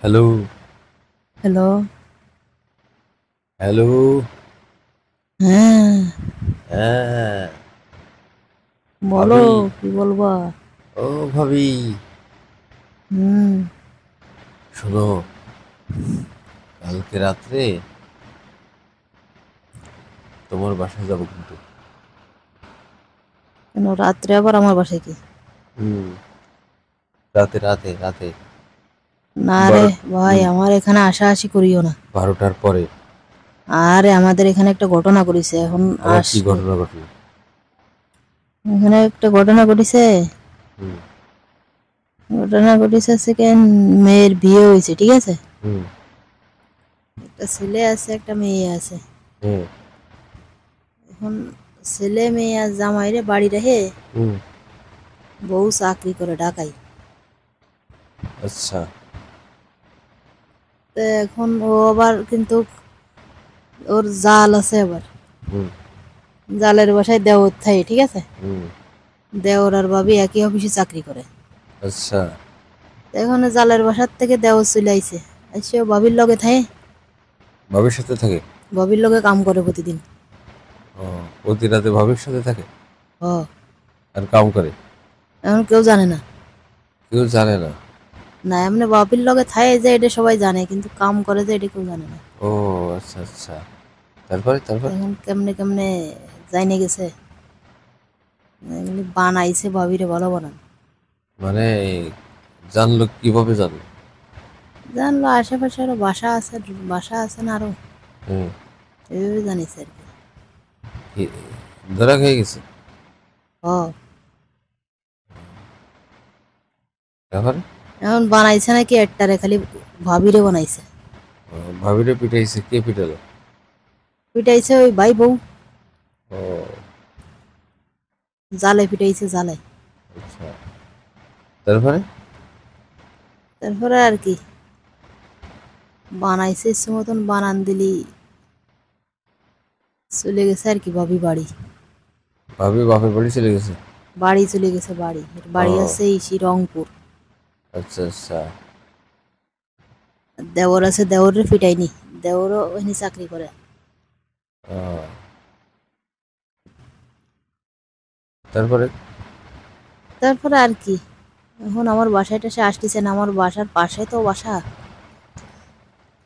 Hello, hello. Hello. হ্যাঁ, হ্যাঁ, বলো ভাবি। কি বলবা? ও ভাবি, হুম। শোনো, কালকে রাত্রে তোমার বাসায় যাবো কিন্তু। কেন রাত্রে আবার আমার বাসায় কি? হুম, রাতে রাতে রাতে না রে বারো ভাই, আমার এখানে আসাআসি করিও না। 12টার পরে। আরে আমাদের এখানে একটা ঘটনা ঘটেছে এখন। আবার কি আসলে ঘটনা ঘটলো? এখানে একটা ঘটনা ঘটেছে। হুম, ঘটনা ঘটেছে সেকেন্ড মেয়ের বিয়ে হয়েছে, ঠিক আছে? হুম, একটা ছেলে আছে একটা মেয়ে আছে। হুম, এখন ছেলে মেয়ে আর জামাইরে বাড়ি রেখে হুম। বউ চাকরি করে ঢাকায়। আচ্ছা। তো এখন ও আবার কিন্তু ওর জাল আছে আবার। হুম, জালের বাসায় দেওর থাকে, ঠিক আছে? হুম। দেওর আর ভাবি একই অফিসে চাকরি করে। আচ্ছা। তো এখন জালের বাসার থেকে দেওর চলে আইছে। আইসেও ভাবির লগে থাকে। ভাবির সাথে থাকে? ভাবির লগে কাম করে প্রতিদিন। ও, প্রতি রাতে ভাবির সাথে থাকে হ। আর কাম করে? এখন কেউ জানে না। কেউ জানে না? না এমনি ভাবির লগে থাকে যে এটা সবাই জানে, কিন্তু কাম করে যে এটা কেউ জানে না। ও, আচ্ছা আচ্ছা। তারপরে তো তারপর? এখন কেমনে কেমনে যাইনে গেছে। এগুলি বানাইছে ভাবিরে ভালো বানান। মানে জানলো কিভাবে জানলো? জানলো আশেপাশে আরো বাসা আছে না আরো। হুম। এভাবে জানিছে আর কি। কি- ধরা খেয়ে গেছে? হ। তারপরে? এখন বানাইছে নাকি একটারে খালি ভাবিরে বানাইছে। ভাবিরে পিটাইছে, কে পিটালো? পিটাইছে ওই ভাই বউ। ও, জালে পিটাইছে জালে। আচ্ছা। তারপরে? তারপরে আর কি বানাইছে ইচ্ছে মতন বানান দিলি চলে গেছে আর কি ভাবি বাড়ি। ভাবি বাপের বাড়ি চলে গেছে? বাড়ি চলে গেছে বাড়ি। এর বাড়ি ও, আছে ইসি রংপুর। আচ্ছা আচ্ছা। আর দেওর আছে, দেওরের পিটাইনি। দেওরও ওখানে চাকরি করে। ও, তারপরে? তারপরে আর কি এখন আমার বাসায় টাসে আসতেছে না, আমার বাসার পাশে তো বাসা।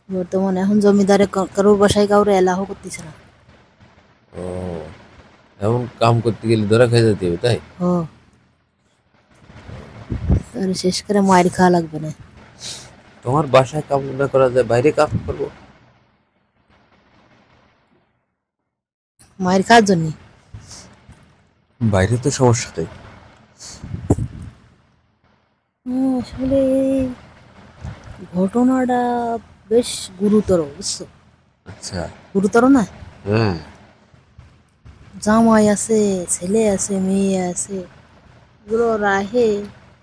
বর্তমানে এখন জমিদারে কারোর বাসায় কাউরে এলাহ করতেছে না। ও, এমন কাম করতে গেলে ধরা খেয়ে যেতে হবে, তাই? হ। তার শেষ করে মায়ের খাওয়া লাগবে না। তোমার বাসায় কাম না করা যায়, বাইরে কাম করবো? মায়ের খাওয়ার জন্য। বাইরে তো সমস্যা নেই। আসলে এই ঘটনাটা বেশ গুরুতর, বুঝছো? আচ্ছা। গুরুতর না? হ্যাঁ। জামাই আছে, ছেলে আছে, মেয়ে আছে, এগুলো রাহে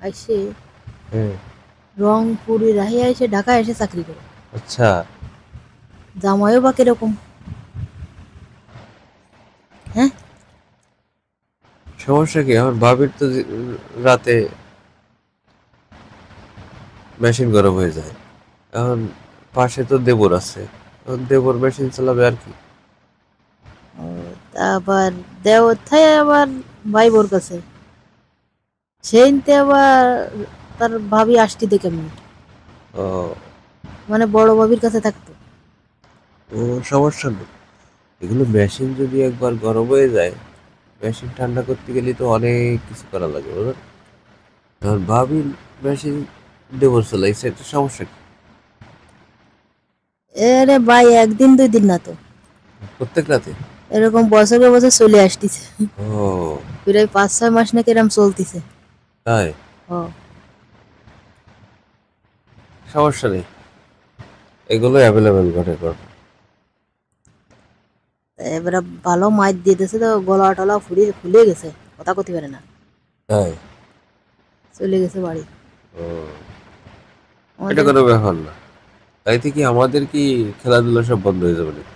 আইসে হুম। রংপুরে রাহে আইসে ঢাকায় এসে চাকরি করে। আচ্ছা। জামাইও বা কিরকম? হ্যাঁ। সমস্যা কি? আমার ভাবির তো রাতে মেশিন গরম হয়ে যায়। এখন পাশে তো দেবর আছে, এখন দেবর মেশিন চালাবে আর কি। ও, তা আবার দেওর থাই আবার ভাই বোর কাছে সেইতে আবার তার ভাবি আসতিতে কেমন? ও, মানে বড় ভাবির কাছে থাকতো। ও, সমস্যা নেই। এগুলো মেশিন যদি একবার গরম হয়ে যায়, মেশিন ঠান্ডা করতে গেলে তো অনেক কিছু করা লাগে, বুঝলেন? আর ভাবির মেশিন দেবর চালাইছে, এটা সমস্যা কি? এরে ভাই একদিন দুই দিন না তো, প্রত্যেক রাতে? এরকম বছরে বছর চলে আসতিছে। ও, প্রায় 5-6 মাস নাকি এরম চলতিছে। তাই? ও। সমস্যা নেই, এগুলো অ্যাভেলেবেল ঘটে ঘটে। তা এবারে ভালো মাইর দিয়ে দিছে তো গলা টলা ফুলে গেছে, কথা কতি পারে না। তাই? চলে গেছে বাড়ি। ও, এটা আমাদের কোনো ব্যাপার না। তাইতে কি আমাদের কি খেলাধুলা সব বন্ধ হয়ে যাবে নাকি?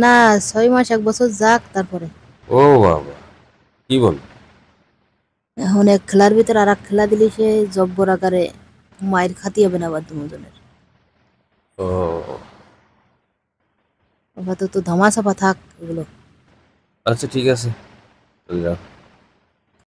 না, 6 মাস 1 বছর যাক তারপরে। ও বাবা, কি বল! এখন এক খেলার ভিতর আর এক খেলা দিলে সে জব্বর আকারে মায়ের খাতি হবে না আবার দুজনের। ও আপাতত ধামা চাপা থাক এগুলো। আচ্ছা ঠিক আছে, চলে যাও।